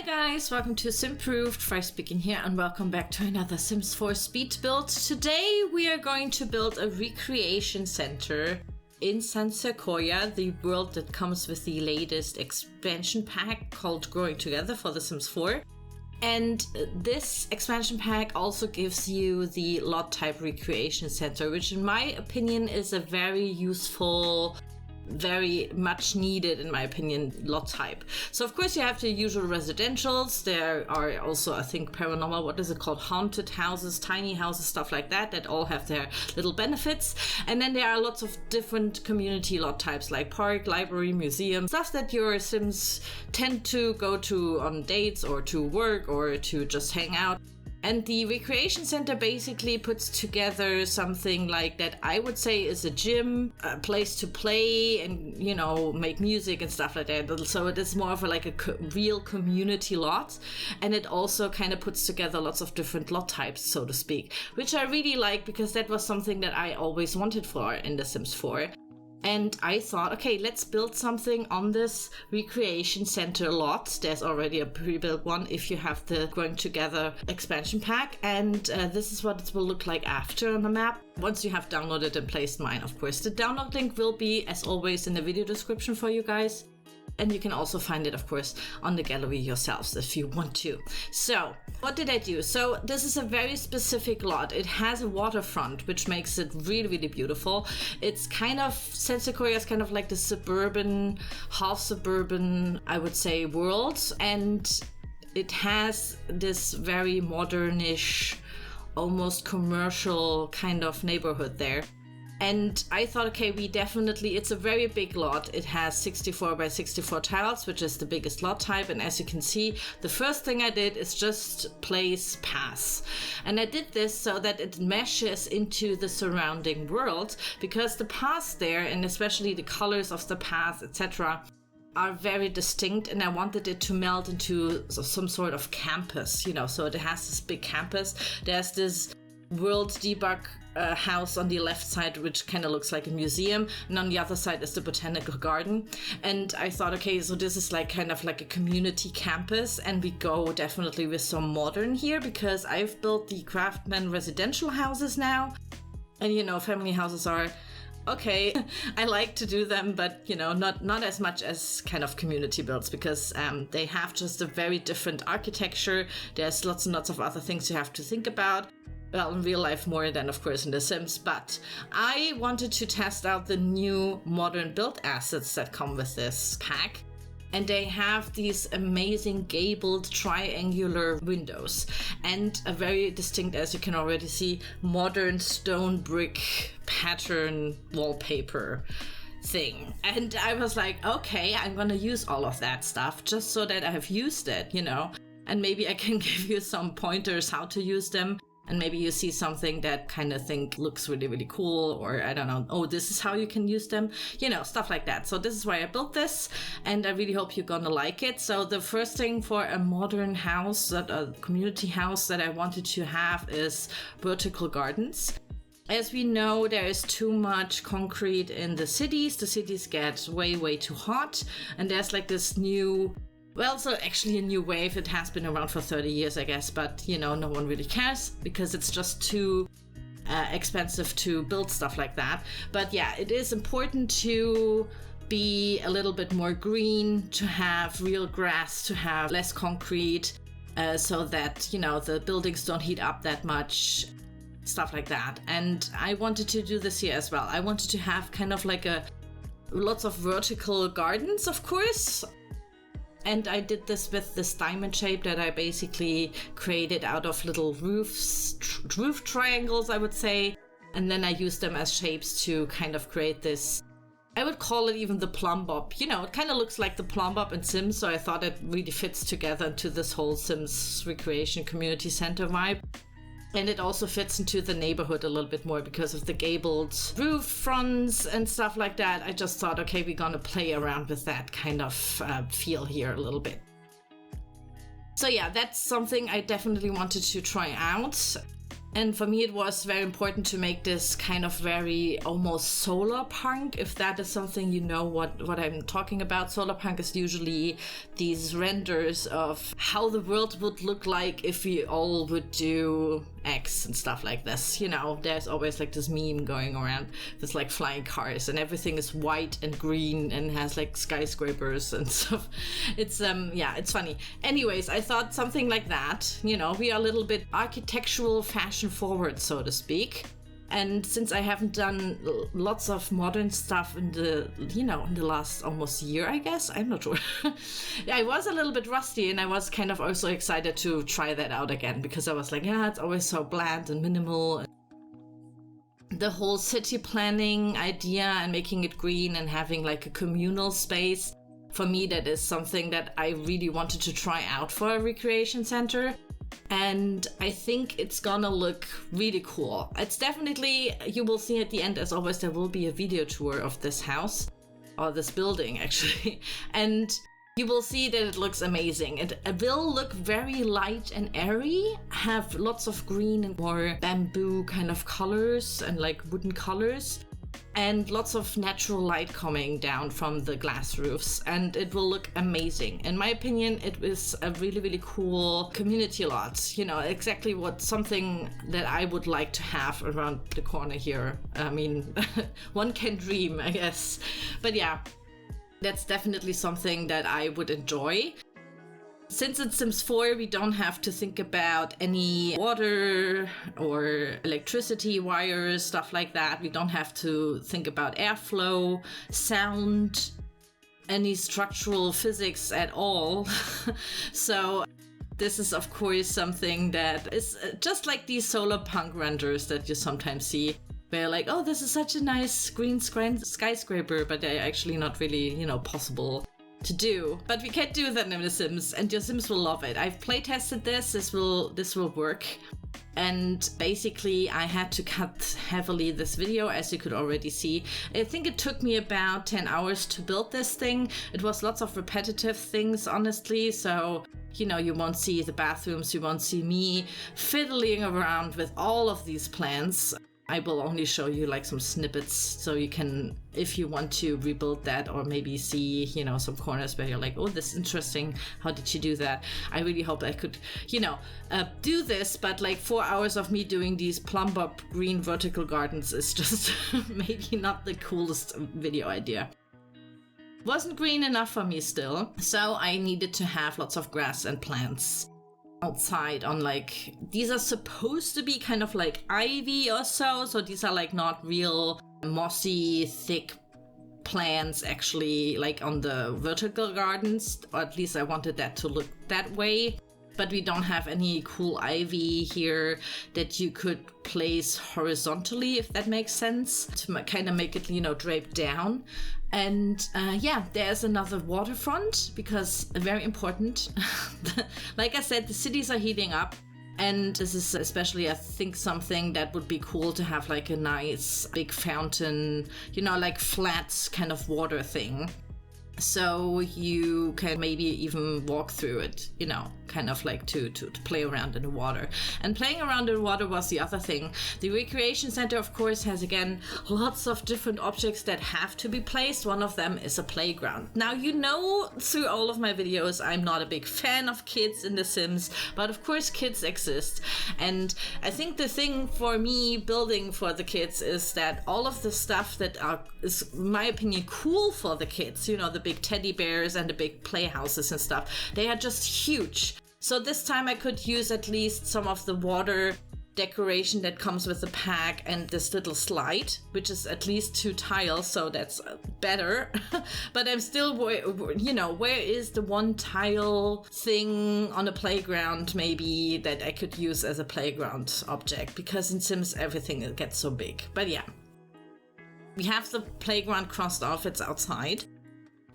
guys, welcome to Simproved, Fry speaking here, and welcome back to another Sims 4 speed build. Today we are going to build a recreation center in San Sequoia, the world that comes with the latest expansion pack called Growing Together for The Sims 4. And this expansion pack also gives you the lot type recreation center, which in my opinion is a very useful, very much needed, in my opinion, lot type. So of course you have the usual residentials. There are also, I think, paranormal, what is it called, haunted houses, tiny houses, stuff like that, that all have their little benefits. And then there are lots of different community lot types like park, library, museum, stuff that your Sims tend to go to on dates or to work or to just hang out. And the recreation center basically puts together something like that I would say is a gym, a place to play and, you know, make music and stuff like that. So it is more of a real community lot. And it also kind of puts together lots of different lot types, so to speak, which I really like because that was something that I always wanted for in The Sims 4. And I thought, okay, let's build something on this recreation center lot. There's already a pre-built one if you have the Growing Together expansion pack. And this is what it will look like after on the map, once you have downloaded and placed mine, of course. The download link will be, as always, in the video description for you guys. And you can also find it, of course, on the gallery yourselves if you want to. So, what did I do? So, this is a very specific lot. It has a waterfront, which makes it really, really beautiful. It's kind of, San Sequoia is kind of like the suburban, half suburban, I would say, world. And it has this very modernish, almost commercial kind of neighborhood there. And I thought, okay, it's a very big lot. It has 64 by 64 tiles, which is the biggest lot type. And as you can see, the first thing I did is just place paths. And I did this so that it meshes into the surrounding world, because the paths there, and especially the colors of the paths, etc., are very distinct, and I wanted it to meld into some sort of campus, you know, so it has this big campus. There's this World Debug house on the left side, which kind of looks like a museum, and on the other side is the botanical garden. And I thought, okay, so this is like kind of like a community campus, and we go definitely with some modern here, because I've built the craftsman residential houses now, and you know, family houses are okay. I like to do them, but you know, not as much as kind of community builds, because they have just a very different architecture. There's lots and lots of other things you have to think about. Well, in real life more than, of course, in The Sims. But I wanted to test out the new modern build assets that come with this pack. And they have these amazing gabled triangular windows and a very distinct, as you can already see, modern stone brick pattern wallpaper thing. And I was like, okay, I'm gonna use all of that stuff just so that I have used it, you know, and maybe I can give you some pointers how to use them. And maybe you see something that kind of think looks really, really cool, or I don't know, oh, this is how you can use them, you know, stuff like that. So this is why I built this, and I really hope you're gonna like it. So the first thing for a modern house, a community house that I wanted to have, is vertical gardens. As we know, there is too much concrete in the cities. The cities get way, way too hot, and there's like this new, well, so actually a new wave. It has been around for 30 years, I guess, but you know, no one really cares because it's just too expensive to build stuff like that. But yeah, it is important to be a little bit more green, to have real grass, to have less concrete, so that, you know, the buildings don't heat up that much, stuff like that. And I wanted to do this here as well. I wanted to have kind of like lots of vertical gardens, of course. And I did this with this diamond shape that I basically created out of little roof triangles, I would say. And then I used them as shapes to kind of create this, I would call it even the plumb bob. You know, it kind of looks like the plumb bob in Sims, so I thought it really fits together into this whole Sims recreation community center vibe. And it also fits into the neighborhood a little bit more because of the gabled roof fronts and stuff like that. I just thought, okay, we're gonna play around with that kind of feel here a little bit. So yeah, that's something I definitely wanted to try out. And for me, it was very important to make this kind of very almost solar punk, if that is something you know what I'm talking about. Solar punk is usually these renders of how the world would look like if we all would do X and stuff like this. You know, there's always like this meme going around with like flying cars and everything is white and green and has like skyscrapers and stuff. It's yeah, it's funny. Anyways, I thought something like that. You know, we are a little bit architectural fashion forward, so to speak. And since I haven't done lots of modern stuff in the, you know, in the last almost year, I guess, I'm not sure. I was a little bit rusty, and I was kind of also excited to try that out again, because I was like, yeah, it's always so bland and minimal. The whole city planning idea and making it green and having like a communal space, for me, that is something that I really wanted to try out for a recreation center. And I think it's gonna look really cool. It's definitely, you will see at the end, as always, there will be a video tour of this house, or this building actually. And you will see that it looks amazing. It will look very light and airy, have lots of green and more bamboo kind of colors and like wooden colors, and lots of natural light coming down from the glass roofs, and it will look amazing. In my opinion, it is a really, really cool community lot. You know, exactly what something that I would like to have around the corner here. I mean, one can dream, I guess. But yeah, that's definitely something that I would enjoy. Since it's Sims 4, we don't have to think about any water or electricity wires, stuff like that. We don't have to think about airflow, sound, any structural physics at all. So this is, of course, something that is just like these solar punk renders that you sometimes see, where like, oh, this is such a nice green skyscraper, but they're actually not really, you know, possible to do. But we can do that in The Sims, and your Sims will love it. I've play tested this. This will work. And basically I had to cut heavily this video, as you could already see. I think it took me about 10 hours to build this thing. It was lots of repetitive things, honestly. So, you know, you won't see the bathrooms, you won't see me fiddling around with all of these plans. I will only show you like some snippets, so you can, if you want to rebuild that, or maybe see, you know, some corners where you're like, oh, this is interesting, how did you do that? I really hope I could, you know, do this, but like 4 hours of me doing these plumb up green vertical gardens is just maybe not the coolest video idea. Wasn't green enough for me still, so I needed to have lots of grass and plants outside on, like, these are supposed to be kind of like ivy or so these are like not real mossy thick plants actually, like on the vertical gardens, or at least I wanted that to look that way. But we don't have any cool ivy here that you could place horizontally, if that makes sense, to kind of make it, you know, drape down. And yeah, there's another waterfront, because very important. Like I said, the cities are heating up. And this is especially, I think, something that would be cool to have, like a nice big fountain, you know, like flat kind of water thing. So you can maybe even walk through it, you know, kind of like to play around in the water. And playing around in the water was the other thing. The recreation center, of course, has again lots of different objects that have to be placed. One of them is a playground. Now, you know, through all of my videos, I'm not a big fan of kids in The Sims, but of course kids exist. And I think the thing for me building for the kids is that all of the stuff that is, in my opinion, cool for the kids, you know, the big teddy bears and the big playhouses and stuff, they are just huge. So this time I could use at least some of the water decoration that comes with the pack and this little slide, which is at least 2 tiles, so that's better. But I'm still, you know, where is the 1 tile thing on a playground maybe that I could use as a playground object, because in Sims everything gets so big. But yeah, we have the playground crossed off, it's outside.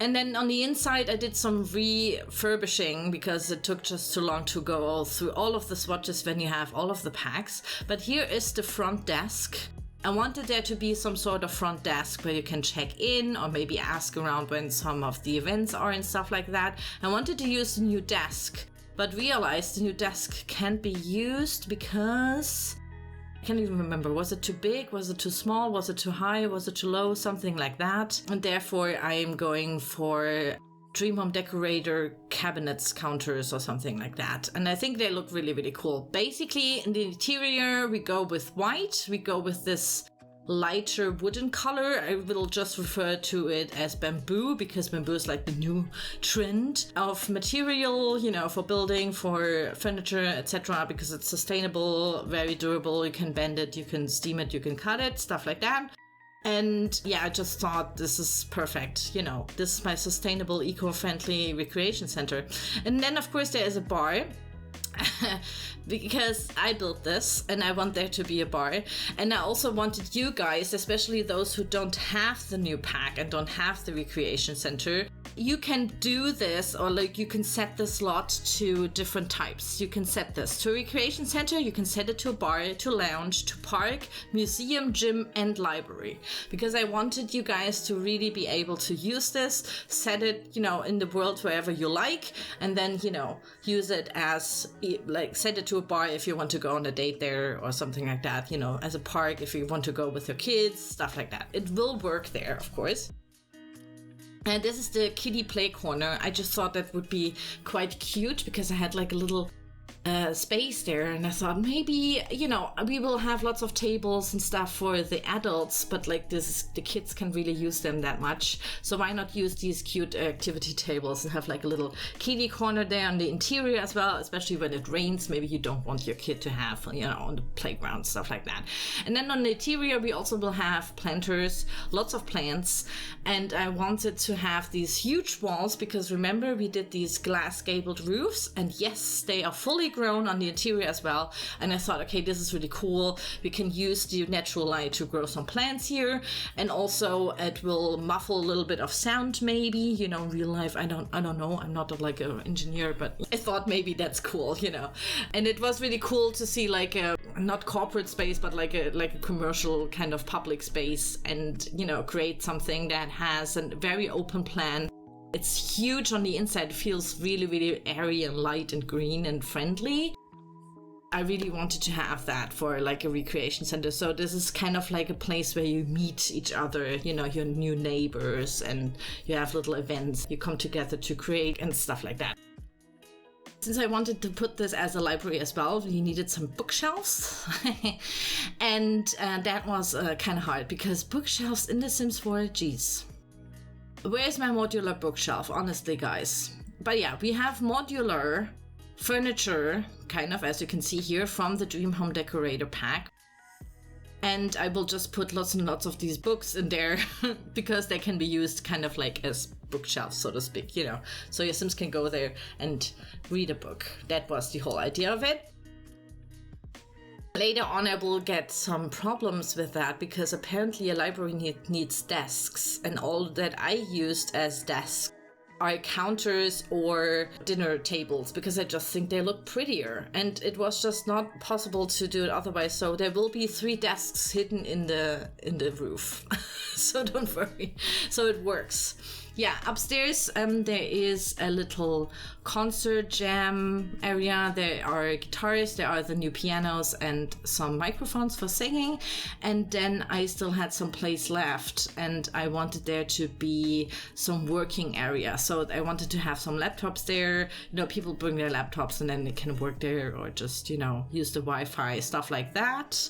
And then on the inside, I did some refurbishing because it took just too long to go through all of the swatches when you have all of the packs. But here is the front desk. I wanted there to be some sort of front desk where you can check in or maybe ask around when some of the events are and stuff like that. I wanted to use the new desk, but realized the new desk can't be used because I can't even remember. Was it too big? Was it too small? Was it too high? Was it too low? Something like that. And therefore I am going for Dream Home Decorator cabinets, counters, or something like that. And I think they look really, really cool. Basically, in the interior, we go with white. We go with this lighter wooden color. I will just refer to it as bamboo, because bamboo is like the new trend of material, you know, for building, for furniture, etc., because it's sustainable, very durable. You can bend it, you can steam it, you can cut it, stuff like that. And yeah, I just thought this is perfect. You know, this is my sustainable, eco-friendly recreation center. And then of course there is a bar. Because I built this and I want there to be a bar. And I also wanted you guys, especially those who don't have the new pack and don't have the recreation center, you can do this, or like you can set the slot to different types. You can set this to a recreation center, you can set it to a bar, to lounge, to park, museum, gym, and library. Because I wanted you guys to really be able to use this, set it, you know, in the world wherever you like, and then, you know, use it as, like, set it to a bar if you want to go on a date there or something like that, you know, as a park if you want to go with your kids, stuff like that. It will work there, of course. And this is the kiddie play corner. I just thought that would be quite cute because I had like a little space there, and I thought maybe, you know, we will have lots of tables and stuff for the adults, but like the kids can really use them that much, so why not use these cute activity tables and have like a little kiddie corner there on the interior as well, especially when it rains. Maybe you don't want your kid to have, you know, on the playground, stuff like that. And then on the interior we also will have planters, lots of plants, and I wanted to have these huge walls because remember we did these glass gabled roofs, and yes, they are fully grown on the interior as well. And I thought, okay, this is really cool. We can use the natural light to grow some plants here, and also it will muffle a little bit of sound, maybe, you know, in real life. I don't know. I'm not like an engineer, but I thought maybe that's cool, you know. And it was really cool to see like a not corporate space, but like a commercial kind of public space, and, you know, create something that has a very open plan. It's huge on the inside, feels really, really airy and light and green and friendly. I really wanted to have that for like a recreation center. So this is kind of like a place where you meet each other, you know, your new neighbors, and you have little events. You come together to create and stuff like that. Since I wanted to put this as a library as well, we needed some bookshelves. And that was kind of hard because bookshelves in The Sims 4, geez. Where's my modular bookshelf, honestly, guys? But yeah, we have modular furniture, kind of, as you can see here, from the Dream Home Decorator pack. And I will just put lots and lots of these books in there because they can be used kind of like as bookshelves, so to speak, you know. So your Sims can go there and read a book. That was the whole idea of it. Later on I will get some problems with that because apparently a library needs desks, and all that I used as desks are counters or dinner tables because I just think they look prettier, and it was just not possible to do it otherwise. So there will be 3 desks hidden in the roof. So don't worry. So it works. Yeah, upstairs there is a little concert jam area. There are guitars, there are the new pianos and some microphones for singing. And then I still had some place left, and I wanted there to be some working area. So I wanted to have some laptops there. You know, people bring their laptops and then they can work there, or just, you know, use the Wi-Fi, stuff like that.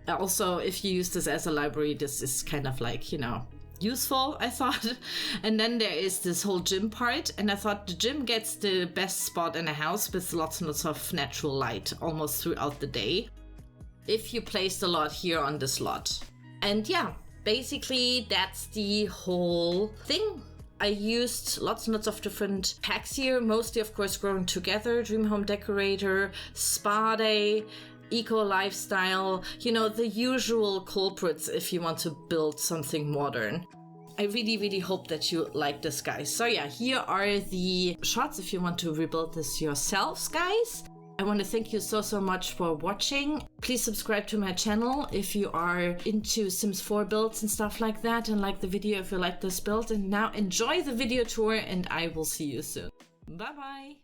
Also, if you use this as a library, this is kind of like, you know, useful, I thought. And then there is this whole gym part, and I thought the gym gets the best spot in a house with lots and lots of natural light almost throughout the day if you placed a lot here on this lot. And yeah, basically that's the whole thing. I used lots and lots of different packs here, mostly of course Growing Together, Dream Home Decorator, Spa Day, Eco Lifestyle, you know, the usual culprits if you want to build something modern. I really, really hope that you like this, guys. So yeah, here are the shots if you want to rebuild this yourselves, guys. I want to thank you so much for watching. Please subscribe to my channel if you are into Sims 4 builds and stuff like that, and like the video if you like this build. And now enjoy the video tour, and I will see you soon. Bye bye.